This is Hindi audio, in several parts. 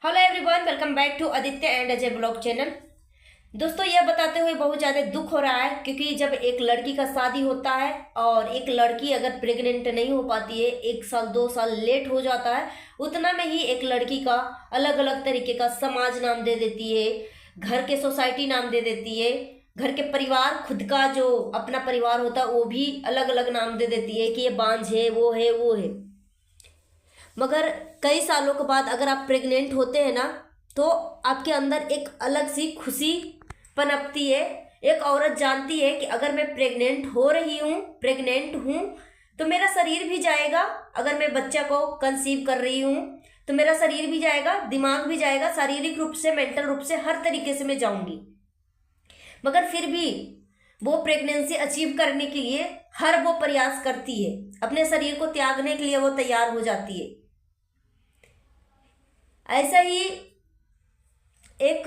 Hello everyone, welcome back to Aditya and Ajay blog channel. दोस्तों, यह बताते हुए बहुत ज़्यादा दुख हो रहा है क्योंकि जब एक लड़की का शादी होता है और एक लड़की अगर प्रेग्नेंट नहीं हो पाती है, 1 साल 2 साल लेट हो जाता है, उतना में ही एक लड़की का अलग अलग तरीके का समाज नाम दे देती है, घर के सोसाइटी नाम दे देती है, घर के परिवार, खुद का जो अपना परिवार होता है वो भी अलग अलग नाम दे देती है कि ये बांझ है, वो है, वो है। मगर कई सालों के बाद अगर आप प्रेग्नेंट होते हैं ना, तो आपके अंदर एक अलग सी खुशी पनपती है। एक औरत जानती है कि अगर मैं प्रेग्नेंट हूँ तो मेरा शरीर भी जाएगा। अगर मैं बच्चा को कंसीव कर रही हूँ तो मेरा शरीर भी जाएगा, दिमाग भी जाएगा, शारीरिक रूप से, मेंटल रूप से, हर तरीके से मैं जाऊंगी। मगर फिर भी वो प्रेगनेंसी अचीव करने के लिए हर वो प्रयास करती है, अपने शरीर को त्यागने के लिए वो तैयार हो जाती है। ऐसा ही एक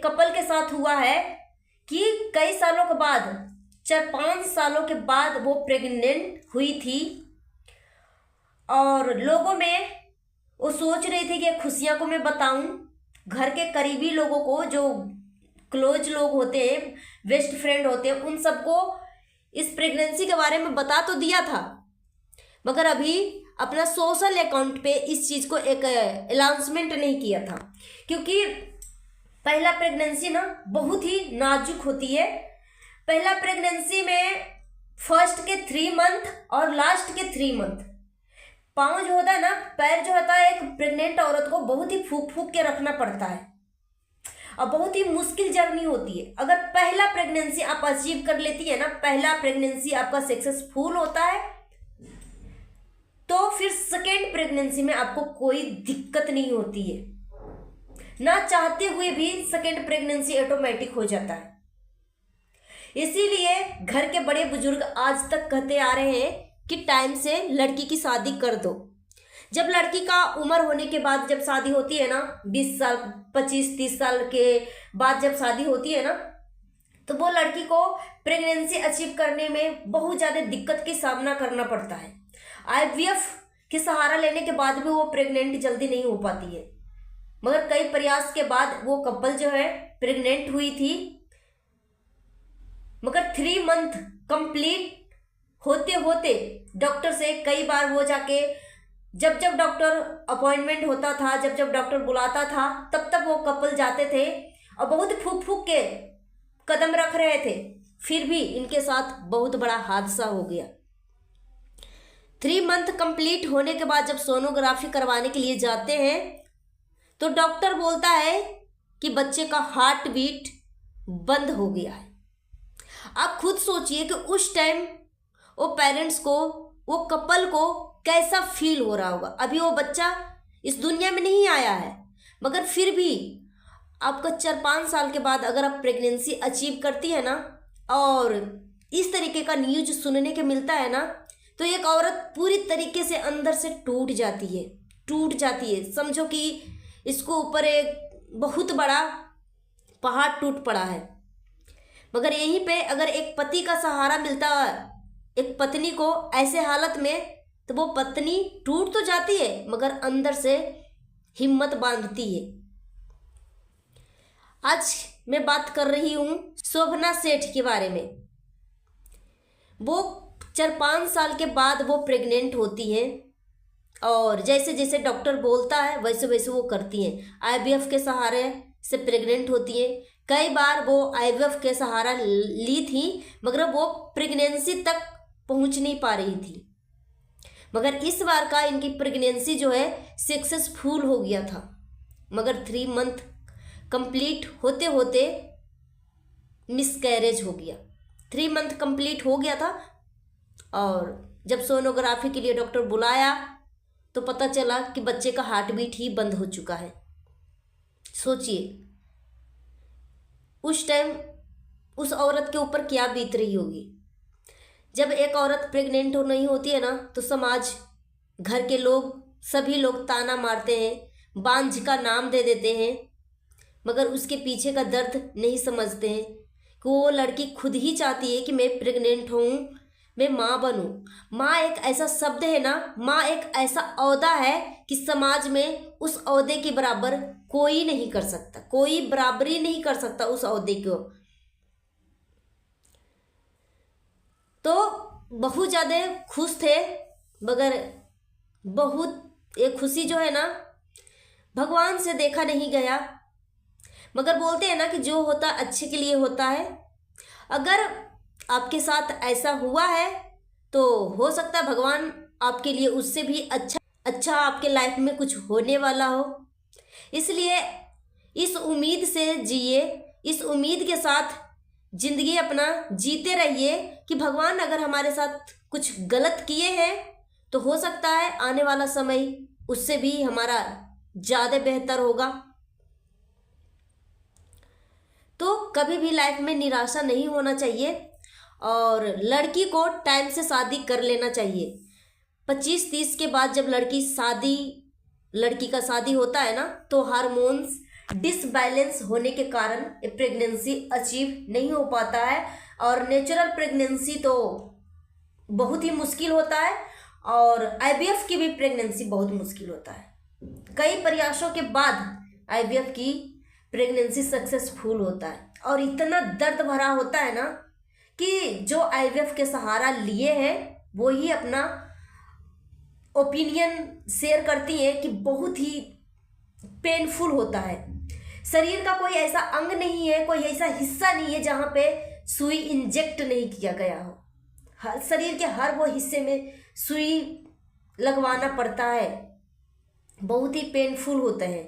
कपल के साथ हुआ है कि कई सालों के बाद, 4-5 सालों के बाद वो प्रेग्नेंट हुई थी और लोगों में वो सोच रही थी कि खुशियां को मैं बताऊं। घर के करीबी लोगों को, जो क्लोज लोग होते हैं, बेस्ट फ्रेंड होते हैं, उन सबको इस प्रेगनेंसी के बारे में बता तो दिया था, मगर अभी अपना सोशल अकाउंट पे इस चीज़ को एक अनाउंसमेंट नहीं किया था। क्योंकि पहला प्रेगनेंसी ना बहुत ही नाजुक होती है। पहला प्रेगनेंसी में फर्स्ट के 3 मंथ और लास्ट के 3 मंथ, पाँव जो होता है ना, पैर जो होता है, एक प्रेग्नेंट औरत को बहुत ही फूक फूक के रखना पड़ता है और बहुत ही मुश्किल जर्नी होती है। अगर पहला प्रेगनेंसी आप अचीव कर लेती है ना, पहला प्रेगनेंसी आपका सक्सेसफुल होता है, तो फिर सेकेंड प्रेगनेंसी में आपको कोई दिक्कत नहीं होती है। ना चाहते हुए भी सेकेंड प्रेगनेंसी ऑटोमेटिक हो जाता है। इसीलिए घर के बड़े बुजुर्ग आज तक कहते आ रहे हैं कि टाइम से लड़की की शादी कर दो। जब लड़की का उम्र होने के बाद जब शादी होती है ना, 20 साल 25-30 साल के बाद जब शादी होती है ना, तो वो लड़की को प्रेगनेंसी अचीव करने में बहुत ज़्यादा दिक्कत की सामना करना पड़ता है। IVF के सहारा लेने के बाद भी वो प्रेग्नेंट जल्दी नहीं हो पाती है। मगर कई प्रयास के बाद वो कपल जो है प्रेग्नेंट हुई थी। मगर 3 मंथ कंप्लीट होते होते डॉक्टर से कई बार वो जाके, जब जब डॉक्टर अपॉइंटमेंट होता था, जब जब डॉक्टर बुलाता था, तब तब वो कपल जाते थे और बहुत फूक फूक के कदम रख रहे थे। फिर भी इनके साथ बहुत बड़ा हादसा हो गया। 3 मंथ कंप्लीट होने के बाद जब सोनोग्राफी करवाने के लिए जाते हैं तो डॉक्टर बोलता है कि बच्चे का हार्ट बीट बंद हो गया है। आप खुद सोचिए कि उस टाइम वो पेरेंट्स को, वो कपल को कैसा फील हो रहा होगा। अभी वो बच्चा इस दुनिया में नहीं आया है, मगर फिर भी आपका 4-5 साल के बाद अगर आप प्रेगनेंसी अचीव करती है ना, और इस तरीके का न्यूज सुनने के मिलता है ना, तो एक औरत पूरी तरीके से अंदर से टूट जाती है। समझो कि इसको ऊपर एक बहुत बड़ा पहाड़ टूट पड़ा है। मगर यहीं पे अगर एक पति का सहारा मिलता है एक पत्नी को ऐसे हालत में, तो वो पत्नी टूट तो जाती है मगर अंदर से हिम्मत बांधती है। आज मैं बात कर रही हूँ शोभना सेठ के बारे में। वो 4-5 साल के बाद वो प्रेग्नेंट होती हैं और जैसे जैसे डॉक्टर बोलता है वैसे वैसे वो करती हैं। IVF के सहारे से प्रेग्नेंट होती हैं। कई बार वो IVF के सहारा ली थी मगर वो प्रेगनेंसी तक पहुंच नहीं पा रही थी। मगर इस बार का इनकी प्रेगनेंसी जो है सक्सेसफुल हो गया था। मगर 3 मंथ कंप्लीट होते होते मिसकैरेज हो गया। 3 मंथ कंप्लीट हो गया था और जब सोनोग्राफी के लिए डॉक्टर बुलाया तो पता चला कि बच्चे का हार्ट बीट ही बंद हो चुका है। सोचिए उस टाइम उस औरत के ऊपर क्या बीत रही होगी। जब एक औरत प्रेग्नेंट हो नहीं होती है ना, तो समाज, घर के लोग, सभी लोग ताना मारते हैं, बांझ का नाम दे देते हैं, मगर उसके पीछे का दर्द नहीं समझते हैं कि वो लड़की खुद ही चाहती है कि मैं प्रेग्नेंट हूँ, मैं माँ बनूं। माँ एक ऐसा शब्द है ना, माँ एक ऐसा ओहदा है कि समाज में उस ओहदे के बराबर कोई नहीं कर सकता, कोई बराबरी नहीं कर सकता उस ओहदे को। तो बहुत ज़्यादा खुश थे, मगर बहुत ये खुशी जो है ना भगवान से देखा नहीं गया। मगर बोलते हैं ना कि जो होता अच्छे के लिए होता है। अगर आपके साथ ऐसा हुआ है तो हो सकता है भगवान आपके लिए उससे भी अच्छा आपके लाइफ में कुछ होने वाला हो। इसलिए इस उम्मीद से जिए, इस उम्मीद के साथ जिंदगी अपना जीते रहिए कि भगवान अगर हमारे साथ कुछ गलत किए हैं तो हो सकता है आने वाला समय उससे भी हमारा ज़्यादा बेहतर होगा। तो कभी भी लाइफ में निराशा नहीं होना चाहिए और लड़की को टाइम से शादी कर लेना चाहिए। 25-30 के बाद जब लड़की का शादी होता है ना तो हार्मोन्स डिसबैलेंस होने के कारण प्रेगनेंसी अचीव नहीं हो पाता है और नेचुरल प्रेगनेंसी तो बहुत ही मुश्किल होता है और आईवीएफ की भी प्रेगनेंसी बहुत मुश्किल होता है। कई प्रयासों के बाद आईवीएफ की प्रेगनेंसी सक्सेसफुल होता है और इतना दर्द भरा होता है ना कि जो आईवीएफ के सहारा लिए हैं वो ही अपना ओपिनियन शेयर करती हैं कि बहुत ही पेनफुल होता है। शरीर का कोई ऐसा अंग नहीं है, कोई ऐसा हिस्सा नहीं है जहाँ पे सुई इंजेक्ट नहीं किया गया हो। शरीर के हर वो हिस्से में सुई लगवाना पड़ता है, बहुत ही पेनफुल होते हैं।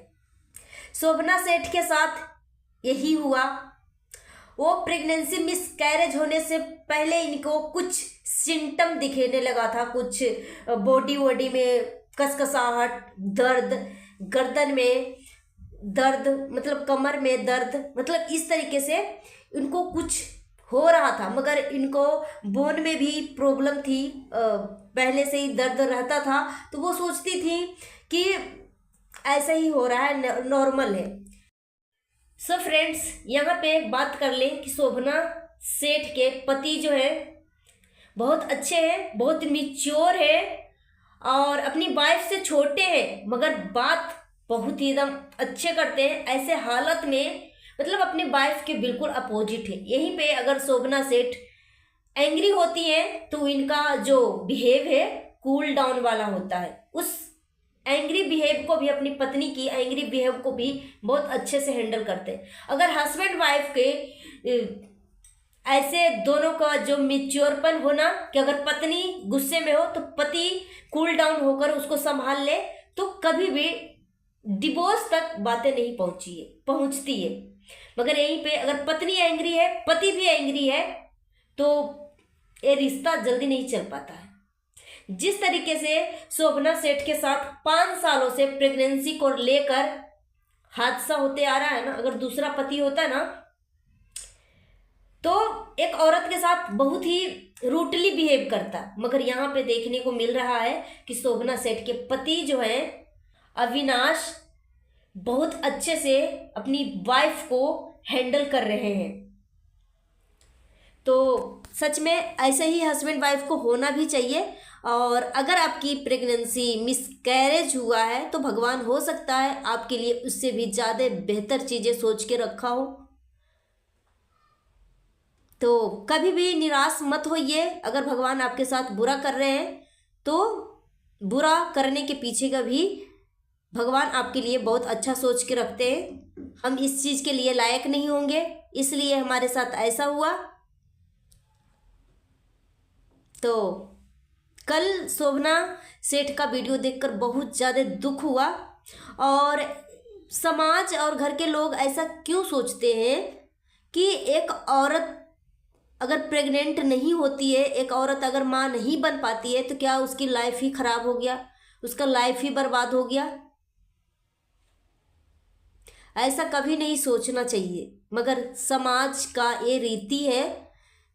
शोभना सेठ के साथ यही हुआ। वो प्रेगनेंसी मिसकैरेज होने से पहले इनको कुछ सिम्टम दिखने लगा था, कुछ बॉडी में कसकसाहट, दर्द, गर्दन में दर्द, मतलब कमर में दर्द, मतलब इस तरीके से इनको कुछ हो रहा था। मगर इनको बोन में भी प्रॉब्लम थी, पहले से ही दर्द रहता था, तो वो सोचती थी कि ऐसा ही हो रहा है, नॉर्मल है। सो फ्रेंड्स, यहाँ पे एक बात कर लें कि शोभना सेठ के पति जो है बहुत अच्छे हैं, बहुत मैच्योर है और अपनी वाइफ से छोटे हैं, मगर बात बहुत ही एकदम अच्छे करते हैं। ऐसे हालत में मतलब अपनी वाइफ के बिल्कुल अपोजिट है। यहीं पे अगर शोभना सेठ एंग्री होती है तो इनका जो बिहेव है कूल डाउन वाला होता है। उस एंग्री बिहेव को भी, अपनी पत्नी की एंग्री बिहेव को भी बहुत अच्छे से हैंडल करते हैं। अगर हस्बैंड वाइफ के ऐसे दोनों का जो मैच्योरपन होना कि अगर पत्नी गुस्से में हो तो पति कूल डाउन होकर उसको संभाल ले तो कभी भी डिवोर्स तक बातें नहीं पहुंचती है। मगर यहीं पे अगर पत्नी एंग्री है, पति भी एंग्री है, तो ये रिश्ता जल्दी नहीं चल पाता है। जिस तरीके से शोभना सेठ के साथ 5 सालों से प्रेगनेंसी को लेकर हादसा होते आ रहा है ना, अगर दूसरा पति होता ना तो एक औरत के साथ बहुत ही रूटली बिहेव करता, मगर यहाँ पे देखने को मिल रहा है कि शोभना सेठ के पति जो है अविनाश बहुत अच्छे से अपनी वाइफ को हैंडल कर रहे हैं। तो सच में ऐसे ही हस्बैंड वाइफ को होना भी चाहिए। और अगर आपकी प्रेगनेंसी मिसकैरेज हुआ है तो भगवान हो सकता है आपके लिए उससे भी ज़्यादा बेहतर चीज़ें सोच के रखा हो। तो कभी भी निराश मत होइए। अगर भगवान आपके साथ बुरा कर रहे हैं तो बुरा करने के पीछे का भी भगवान आपके लिए बहुत अच्छा सोच के रखते हैं। हम इस चीज़ के लिए लायक नहीं होंगे, इसलिए हमारे साथ ऐसा हुआ। तो कल शोभना सेठ का वीडियो देखकर बहुत ज़्यादा दुख हुआ और समाज और घर के लोग ऐसा क्यों सोचते हैं कि एक औरत अगर प्रेग्नेंट नहीं होती है, एक औरत अगर माँ नहीं बन पाती है तो क्या उसकी लाइफ ही खराब हो गया, उसका लाइफ ही बर्बाद हो गया। ऐसा कभी नहीं सोचना चाहिए। मगर समाज का ये रीति है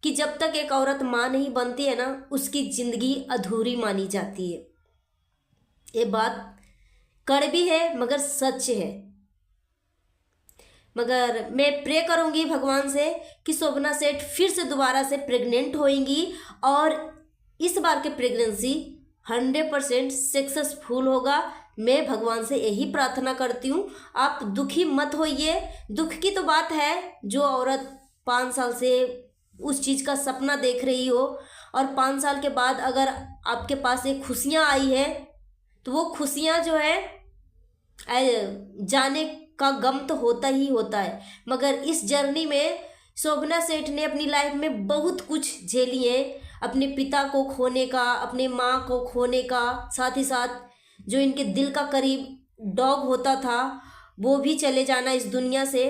कि जब तक एक औरत माँ नहीं बनती है ना उसकी ज़िंदगी अधूरी मानी जाती है। ये बात कड़वी है मगर सच है। मगर मैं प्रे करूँगी भगवान से कि शोभना सेठ फिर से दोबारा से प्रेग्नेंट होएंगी और इस बार के प्रेगनेंसी 100% सक्सेसफुल होगा। मैं भगवान से यही प्रार्थना करती हूँ। आप दुखी मत होइए। दुख की तो बात है, जो औरत 5 साल से उस चीज़ का सपना देख रही हो और 5 साल के बाद अगर आपके पास ये खुशियाँ आई है, तो वो खुशियाँ जो है जाने का गम तो होता ही होता है। मगर इस जर्नी में शोभना सेठ ने अपनी लाइफ में बहुत कुछ झेली है। अपने पिता को खोने का, अपने माँ को खोने का, साथ ही साथ जो इनके दिल का करीब डॉग होता था वो भी चले जाना इस दुनिया से।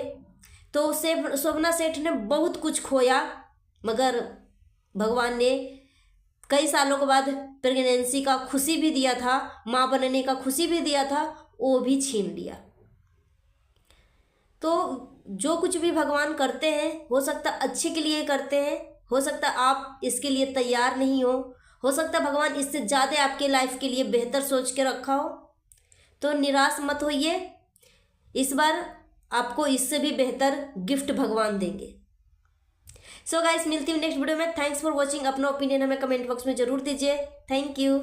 तो उसे शोभना सेठ ने बहुत कुछ खोया, मगर भगवान ने कई सालों के बाद प्रेगनेंसी का खुशी भी दिया था, माँ बनने का खुशी भी दिया था, वो भी छीन लिया। तो जो कुछ भी भगवान करते हैं, हो सकता अच्छे के लिए करते हैं, हो सकता आप इसके लिए तैयार नहीं हो सकता भगवान इससे ज़्यादा आपके लाइफ के लिए बेहतर सोच के रखा हो। तो निराश मत होइए, इस बार आपको इससे भी बेहतर गिफ्ट भगवान देंगे। सो गाइस, मिलती हूँ नेक्स्ट वीडियो में। Thanks for watching. अपना ओपिनियन हमें कमेंट बॉक्स में ज़रूर दीजिए। Thank you.